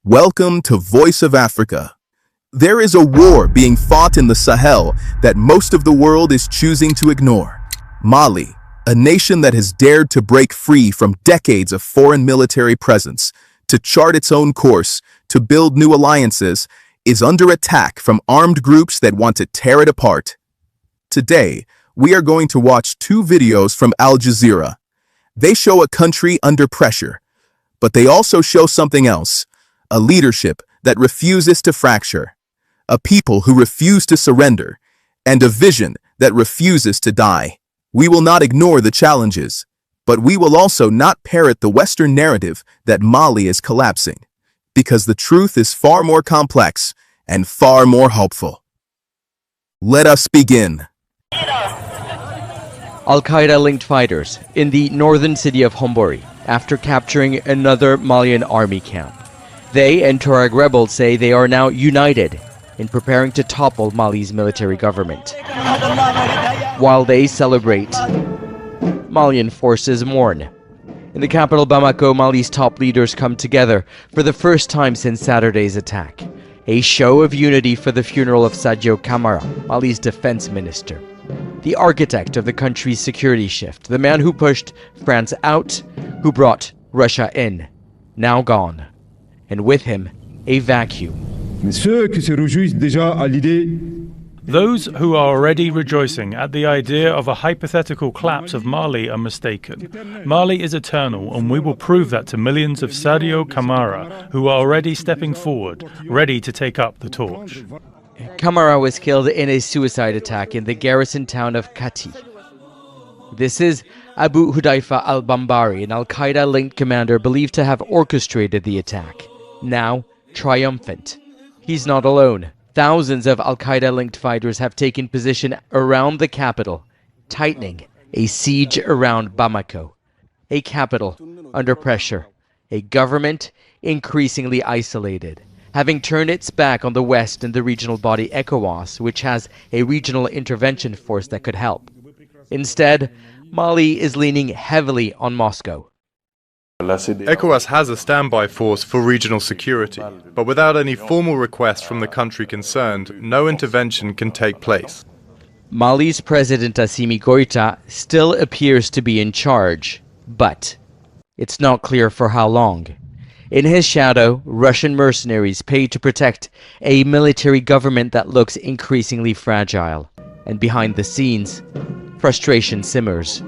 Welcome to Voice of Africa. There is a war being fought in the Sahel that most of the world is choosing to ignore. Mali, a nation that has dared to break free from decades of foreign military presence, to chart its own course, to build new alliances, is under attack from armed groups that want to tear it apart. Today, we are going to watch two videos from Al Jazeera. They show a country under pressure, but they also show something else. A leadership that refuses to fracture, a people who refuse to surrender, and a vision that refuses to die. We will not ignore the challenges, but we will also not parrot the Western narrative that Mali is collapsing, because the truth is far more complex and far more hopeful. Let us begin. Al-Qaeda-linked fighters in the northern city of Hombori after capturing another Malian army camp. They and Tuareg rebels say they are now united in preparing to topple Mali's military government. While they celebrate, Malian forces mourn. In the capital Bamako, Mali's top leaders come together for the first time since Saturday's attack. A show of unity for the funeral of Sadio Kamar, Mali's defense minister. The architect of the country's security shift, the man who pushed France out, who brought Russia in, now gone. And with him, a vacuum. Those who are already rejoicing at the idea of a hypothetical collapse of Mali are mistaken. Mali is eternal, and we will prove that to millions of Sadio Kamara who are already stepping forward, ready to take up the torch. Kamara was killed in a suicide attack in the garrison town of Kati. This is Abu Hudayfa al-Bambari, an al-Qaeda-linked commander believed to have orchestrated the attack. Now triumphant. He's not alone. Thousands of al-Qaeda-linked fighters have taken position around the capital, tightening a siege around Bamako. A capital under pressure, a government increasingly isolated, having turned its back on the West and the regional body ECOWAS, which has a regional intervention force that could help. Instead, Mali is leaning heavily on Moscow. ECOWAS has a standby force for regional security, but without any formal request from the country concerned, no intervention can take place. Mali's President Assimi Goïta still appears to be in charge, but it's not clear for how long. In his shadow, Russian mercenaries paid to protect a military government that looks increasingly fragile. And behind the scenes, frustration simmers,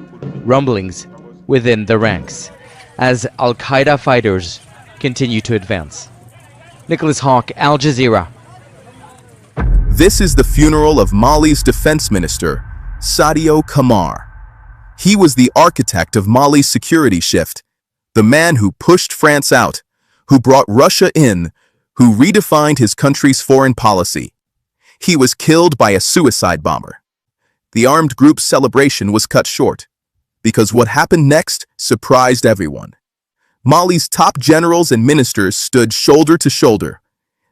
rumblings within the ranks, as al-Qaeda fighters continue to advance. Nicholas Hawk, Al Jazeera. This is the funeral of Mali's defense minister, Sadio Kamar. He was the architect of Mali's security shift, the man who pushed France out, who brought Russia in, who redefined his country's foreign policy. He was killed by a suicide bomber. The armed group's celebration was cut short, because what happened next surprised everyone. Mali's top generals and ministers stood shoulder to shoulder.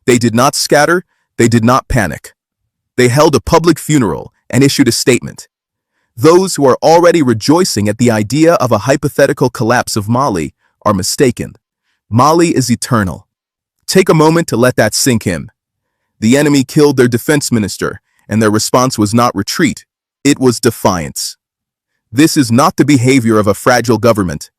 They did not scatter, they did not panic. They held a public funeral and issued a statement. Those who are already rejoicing at the idea of a hypothetical collapse of Mali are mistaken. Mali is eternal. Take a moment to let that sink in. The enemy killed their defense minister, and their response was not retreat, it was defiance. This is not the behavior of a fragile government.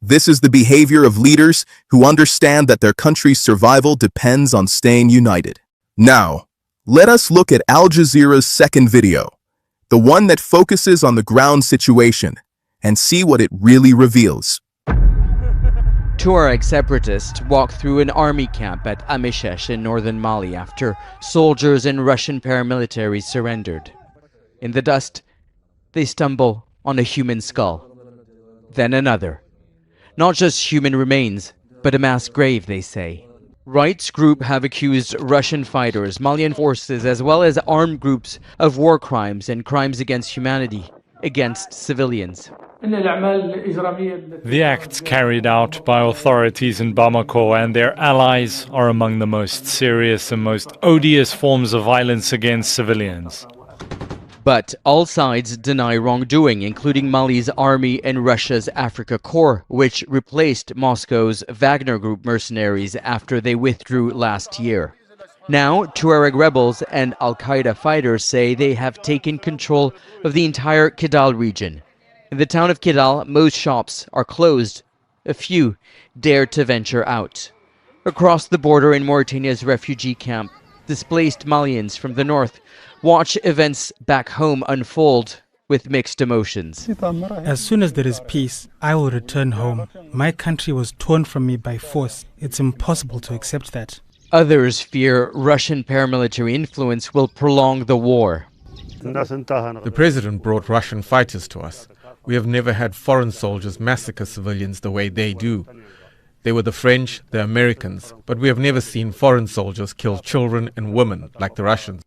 This is the behavior of leaders who understand that their country's survival depends on staying united. Now, let us look at Al Jazeera's second video, the one that focuses on the ground situation, and see what it really reveals. Tuareg separatists walk through an army camp at Amishesh in northern Mali after soldiers and Russian paramilitaries surrendered. In the dust, they stumble on a human skull, then another. Not just human remains, but a mass grave, they say. Rights groups have accused Russian fighters, Malian forces, as well as armed groups of war crimes and crimes against humanity, against civilians. The acts carried out by authorities in Bamako and their allies are among the most serious and most odious forms of violence against civilians. But all sides deny wrongdoing, including Mali's army and Russia's Africa Corps, which replaced Moscow's Wagner Group mercenaries after they withdrew last year. Now, Tuareg rebels and al-Qaeda fighters say they have taken control of the entire Kidal region. In the town of Kidal, most shops are closed. A few dare to venture out. Across the border in Mauritania's refugee camp, displaced Malians from the north watch events back home unfold with mixed emotions. As soon as there is peace, I will return home. My country was torn from me by force. It's impossible to accept that. Others fear Russian paramilitary influence will prolong the war. The president brought Russian fighters to us. We have never had foreign soldiers massacre civilians the way they do. They were the French, the Americans, but we have never seen foreign soldiers kill children and women like the Russians.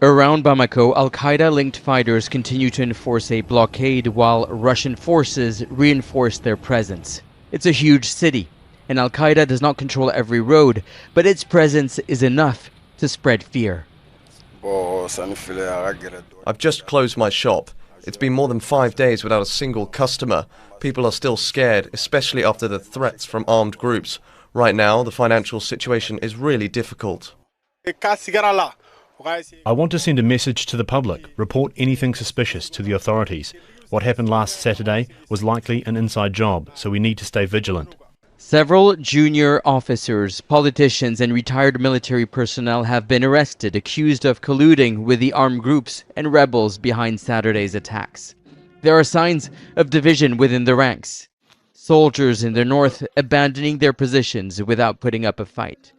Around Bamako, al-Qaeda-linked fighters continue to enforce a blockade while Russian forces reinforce their presence. It's a huge city, and al-Qaeda does not control every road, but its presence is enough to spread fear. I've just closed my shop. It's been more than 5 days without a single customer. People are still scared, especially after the threats from armed groups. Right now, the financial situation is really difficult. I want to send a message to the public. Report anything suspicious to the authorities. What happened last Saturday was likely an inside job, so we need to stay vigilant. Several junior officers, politicians, and retired military personnel have been arrested, accused of colluding with the armed groups and rebels behind Saturday's attacks. There are signs of division within the ranks. Soldiers in the north abandoning their positions without putting up a fight.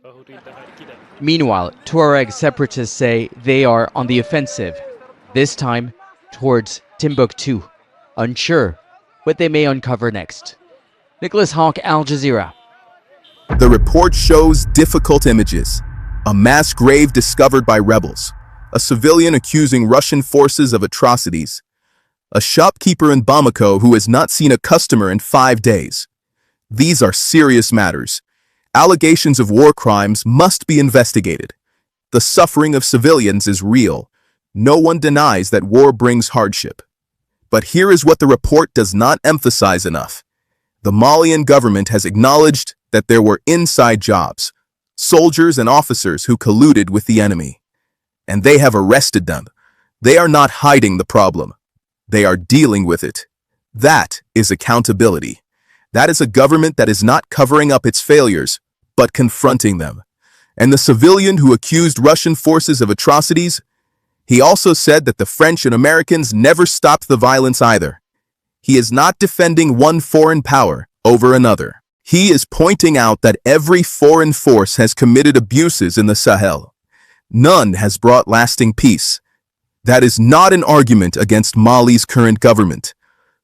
Meanwhile, Tuareg separatists say they are on the offensive, this time towards Timbuktu, unsure what they may uncover next. Nicholas Hawk, Al Jazeera. The report shows difficult images. A mass grave discovered by rebels. A civilian accusing Russian forces of atrocities. A shopkeeper in Bamako who has not seen a customer in 5 days. These are serious matters. Allegations of war crimes must be investigated. The suffering of civilians is real. No one denies that war brings hardship. But here is what the report does not emphasize enough. The Malian government has acknowledged that there were inside jobs, soldiers and officers who colluded with the enemy. And they have arrested them. They are not hiding the problem. They are dealing with it. That is accountability. That is a government that is not covering up its failures, but confronting them. And the civilian who accused Russian forces of atrocities, he also said that the French and Americans never stopped the violence either. He is not defending one foreign power over another. He is pointing out that every foreign force has committed abuses in the Sahel. None has brought lasting peace. That is not an argument against Mali's current government.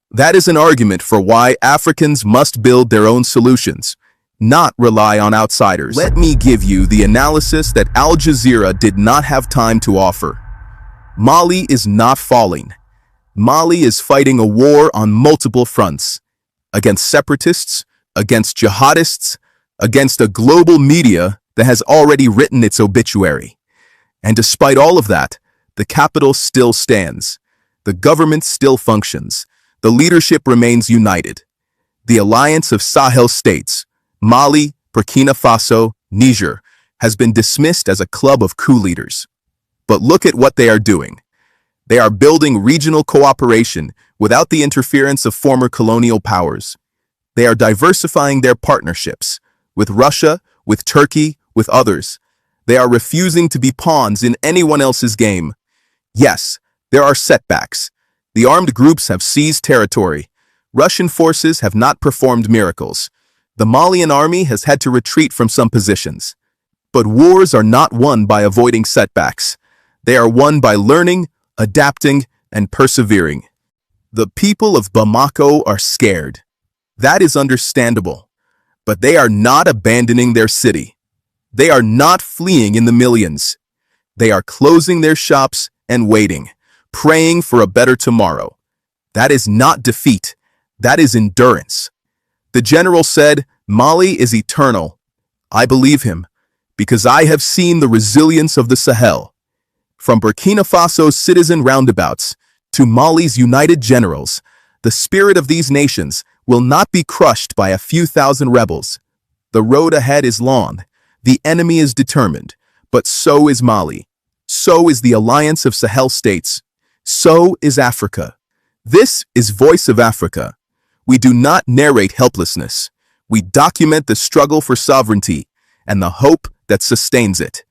That is an argument for why Africans must build their own solutions, not rely on outsiders. Let me give you the analysis that Al Jazeera did not have time to offer. Mali is not falling. Mali is fighting a war on multiple fronts, against separatists, against jihadists, against a global media that has already written its obituary. And despite all of that, the capital still stands. The government still functions. The leadership remains united. The Alliance of Sahel States, Mali, Burkina Faso, Niger, has been dismissed as a club of coup leaders. But look at what they are doing. They are building regional cooperation without the interference of former colonial powers. They are diversifying their partnerships with Russia, with Turkey, with others. They are refusing to be pawns in anyone else's game. Yes, there are setbacks. The armed groups have seized territory. Russian forces have not performed miracles. The Malian army has had to retreat from some positions. But wars are not won by avoiding setbacks. They are won by learning, adapting, and persevering. The people of Bamako are scared. That is understandable. But they are not abandoning their city. They are not fleeing in the millions. They are closing their shops and waiting, praying for a better tomorrow. That is not defeat. That is endurance. The general said, "Mali is eternal." I believe him, because I have seen the resilience of the Sahel. From Burkina Faso's citizen roundabouts to Mali's united generals, the spirit of these nations will not be crushed by a few thousand rebels. The road ahead is long, the enemy is determined, but so is Mali. So is the Alliance of Sahel States. So is Africa. This is Voice of Africa. We do not narrate helplessness. We document the struggle for sovereignty and the hope that sustains it.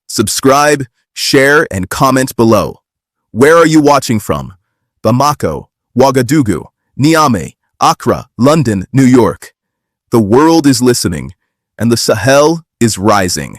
Subscribe, share, and comment below. Where are you watching from? Bamako, Ouagadougou, Niamey, Accra, London, New York. The world is listening, and the Sahel is rising.